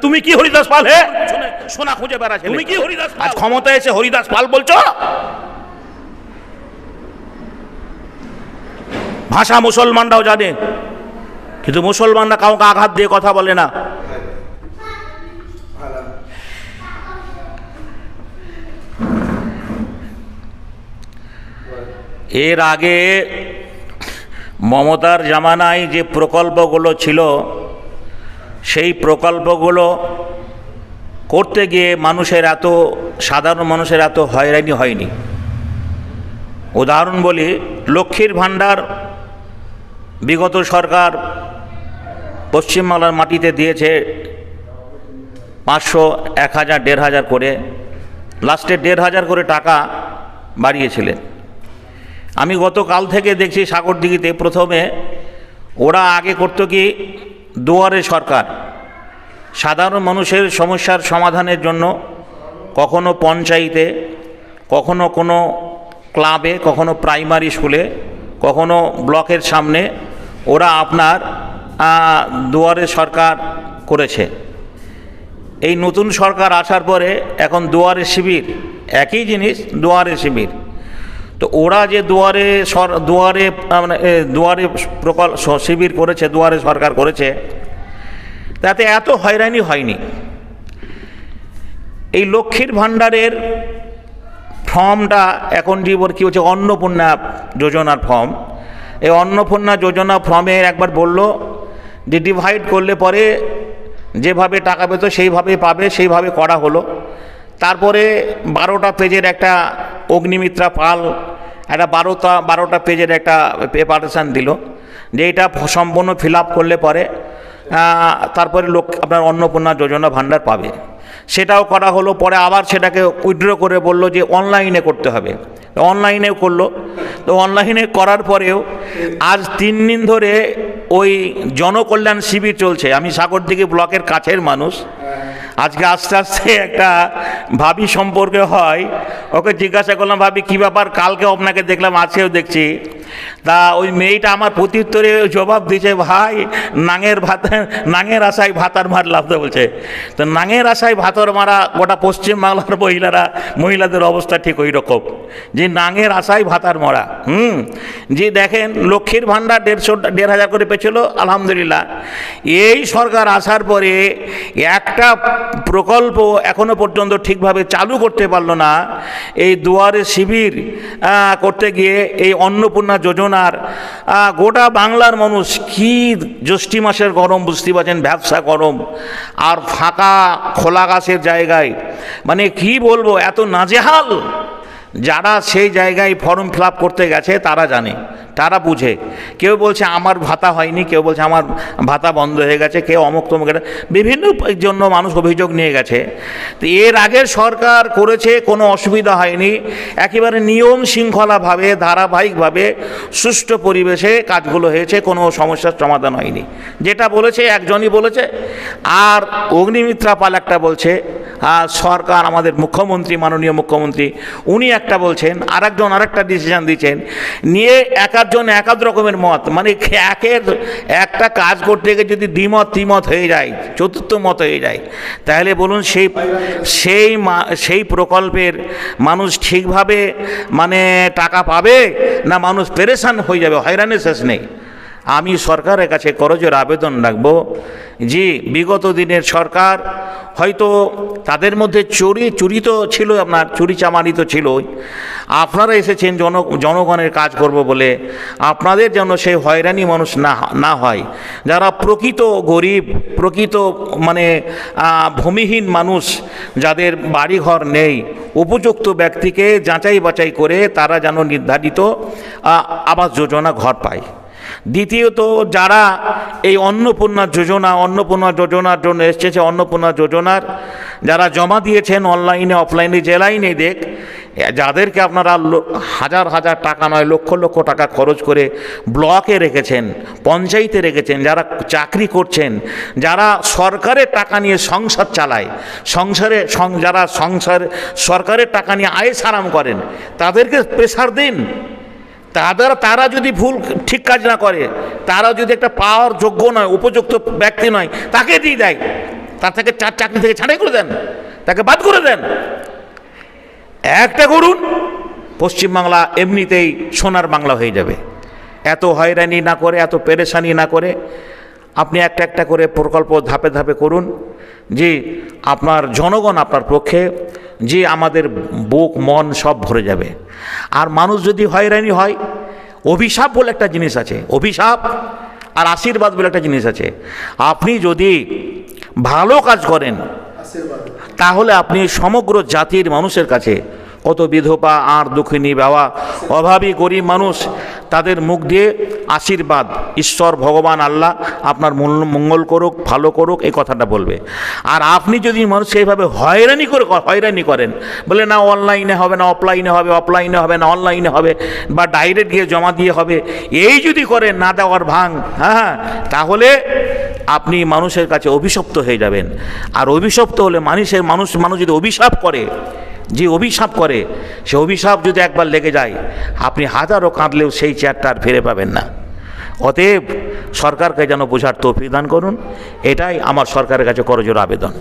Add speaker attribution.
Speaker 1: তুমি কি হরিদাস পাল? হে সোনা খুঁজে বেড়াচ্ছে, তুমি কি হরিদাস পাল? আজ ক্ষমতায় এসে হরিদাস পাল বলছো? ভাষা মুসলমানরাও জানে, কিন্তু মুসলমানরা কাউকে আঘাত দিয়ে কথা বলে না। এর আগে মমতার জামানায় যে প্রকল্পগুলো ছিল, সেই প্রকল্পগুলো করতে গিয়ে সাধারণ মানুষের এত হয়রানি হয়নি। উদাহরণ বলি, লক্ষ্মীর ভাণ্ডার বিগত সরকার পশ্চিমবাংলার মাটিতে দিয়েছে 500, 1000, 1500 করে, লাস্টে 1500 করে টাকা বাড়িয়েছিলেন। আমি গতকাল থেকে দেখছি সাগরদিঘিতে প্রথমে ওরা আগে করতো কি, দুয়ারে সরকার, সাধারণ মানুষের সমস্যার সমাধানের জন্য কখনো পঞ্চায়েতে, কখনো কোনো ক্লাবে, কখনো প্রাইমারি স্কুলে, কখনো ব্লকের সামনে ওরা আপনার দুয়ারে সরকার করেছে। এই নতুন সরকার আসার পরে এখন দুয়ারে শিবির, একই জিনিস, দুয়ারে শিবির। তো ওরা যে দুয়ারে প্রকল্প শিবির করেছে, দুয়ারে সরকার করেছে, তাতে এত হয়রানি হয়নি। এই লক্ষ্মীর ভাণ্ডারের ফর্মটা এখন কি হচ্ছে, অন্নপূর্ণা যোজনার ফর্ম। এই অন্নপূর্ণা যোজনা ফর্মে একবার বলল যে ডিভাইড করলে পরে যেভাবে টাকা পেত সেইভাবে পাবে, সেইভাবে করা হলো। তারপরে 12টা পেজের একটা অগ্নিমিত্রা পাল একটা 12টা পেজের একটা প্রেপারেশান দিল যে এটা সম্পূর্ণ ফিল আপ করলে পরে তারপরে আপনার অন্নপূর্ণা যোজনা ভাণ্ডার পাবে। সেটাও করা হলো। পরে আবার সেটাকে উইথড্র করে বলল যে অনলাইনে করতে হবে, অনলাইনেও করলো। তো অনলাইনে করার পরেও আজ 3 দিন ধরে ওই জনকল্যাণ শিবির চলছে। আমি সাগরদিঘি ব্লকের কাছের মানুষ। আজকে আস্তে আস্তে একটা ভাবি সম্পর্কে হয়, ওকে জিজ্ঞাসা করলাম, ভাবি কী ব্যাপার? কালকে আপনাকে দেখলাম, আজকেও দেখছি। তা ওই মেয়েটা আমার প্রত্যুত্তরে জবাব দিয়েছে, ভাই নাঙের আশায় ভাতার মার লাভতে বলছে। তো নাঙের আশায় ভাতার মারা গোটা পশ্চিমবাংলার মহিলাদের অবস্থা ঠিক ওই রকম, যে নাঙের আশায় ভাতার মরা। যে দেখেন লক্ষ্মীর ভাণ্ডার 1,500 করে পেছিল, আলহামদুলিল্লাহ। এই সরকার আসার পরে একটা প্রকল্প এখনো পর্যন্ত ঠিকভাবে চালু করতে পারলো না। এই দুয়ারে শিবির করতে গিয়ে এই অন্নপূর্ণা যোজনার গোটা বাংলার মানুষ কি জ্যৈষ্ঠ মাসের গরম বুঝতে পারছেন, ব্যবসা গরম আর ফাঁকা খোলা গাছের জায়গায়, মানে কি বলবো, এত নাজেহাল। যারা সেই জায়গায় ফর্ম ফিল আপ করতে গেছে তারা জানে, তারা বুঝে। কেউ বলছে আমার ভাতা হয়নি, কেউ বলছে আমার ভাতা বন্ধ হয়ে গেছে, কেউ অমুক তমুক, বিভিন্ন জন্য মানুষ অভিযোগ নিয়ে গেছে। তো এর আগের সরকার করেছে, কোনো অসুবিধা হয়নি, একেবারে নিয়ম শৃঙ্খলাভাবে ধারাবাহিকভাবে সুষ্ঠু পরিবেশে কাজগুলো হয়েছে, কোনো সমস্যার সমাধান হয়নি। যেটা বলেছে একজনই বলেছে। আর অগ্নিমিত্রা পাল একটা বলছে, সরকার আমাদের মুখ্যমন্ত্রী, মাননীয় মুখ্যমন্ত্রী, উনি একটা বলছেন, আরেকজন আরেকটা ডিসিশন দিচ্ছেন, নিয়ে একজন এক রকমের মত। মানে একটা কাজ করতে গিয়ে যদি দ্বিমত হয়ে যায়, চতুর্থ মত হয়ে যায়, তাহলে বলুন সেই প্রকল্পের মানুষ ঠিকভাবে মানে টাকা পাবে না মানুষ পেরেশান হয়ে যাবে, হয়রানির শেষ নেই। আমি সরকারের কাছে করজোর আবেদন রাখব যে বিগত দিনের সরকার হয়তো তাদের মধ্যে চুরি তো ছিল, আপনার চুরি চামারি তো ছিলই। আপনারা এসেছেন জনগণের কাজ করব বলে, আপনাদের যেন সেই হয়রানি মানুষ না হয়। যারা প্রকৃত গরিব, প্রকৃত মানে ভূমিহীন মানুষ, যাদের বাড়িঘর নেই, উপযুক্ত ব্যক্তিকে যাচাই বাছাই করে তারা যেন নির্ধারিত আবাস যোজনা ঘর পায়। দ্বিতীয়ত, যারা এই অন্নপূর্ণা যোজনার জন্য এসেছে, অন্নপূর্ণা যোজনার যারা জমা দিয়েছেন অনলাইনে অফলাইনে যে লাইনে দেখ, যাদেরকে আপনারা হাজার টাকা নয় লক্ষ টাকা খরচ করে ব্লকে রেখেছেন, পঞ্চায়েতে রেখেছেন, যারা চাকরি করছেন, যারা সরকারের টাকা নিয়ে সংসার চালায়, যারা সরকারের টাকা নিয়ে আয় সারাম করেন, তাদেরকে প্রেসার দিন। তারা যদি ঠিক কাজ না করে, তারা যদি একটা পাওয়ার যোগ্য নয়, উপযুক্ত ব্যক্তি নয়, তাকে দিয়ে দেয়। তার থেকে চাকরি থেকে ছাঁটাই করে দেন, তাকে বাদ করে দেন। একটা করুন, পশ্চিমবাংলা এমনিতেই সোনার বাংলা হয়ে যাবে। এত হয়রানি না করে, এত পেরেশানি না করে আপনি একটা একটা করে প্রকল্প ধাপে ধাপে করুন, যে আপনার জনগণ আপনার পক্ষে, যে আমাদের বুক মন সব ভরে যাবে। আর মানুষ যদি হয়রানি হয়, অভিশাপ বলে একটা জিনিস আছে, অভিশাপ আর আশীর্বাদ বলে একটা জিনিস আছে। আপনি যদি ভালো কাজ করেন তাহলে আপনি সমগ্র জাতির মানুষের কাছে, কত বিধবা আর দুঃখিনী বাবা, অভাবী গরিব মানুষ, তাদের মুখ দিয়ে আশীর্বাদ, ঈশ্বর ভগবান আল্লাহ আপনার মঙ্গল করুক, ভালো করুক, এই কথাটা বলবে। আর আপনি যদি মানুষকে এইভাবে হয়রানি করেন, বলে না অনলাইনে হবে না, অফলাইনে হবে, অফলাইনে হবে না অনলাইনে হবে, বা ডাইরেক্ট গিয়ে জমা দিয়ে হবে, এই যদি করেন, না দেওয়ার ভাঙ, হ্যাঁ, তাহলে আপনি মানুষের কাছে অভিশপ্ত হয়ে যাবেন। আর অভিশপ্ত হলে মানুষ যদি অভিশাপ করে, যে অভিশাপ করে, সে অভিশাপ যদি একবার লেগে যায়, আপনি হাজারও কাঁদলেও সেই চেয়ারটা আর ফিরে পাবেন না। অতএব সরকারকে যেন বোঝার তৌফিক দান করুন, এটাই আমার সরকারের কাছে করজোড়ে আবেদন।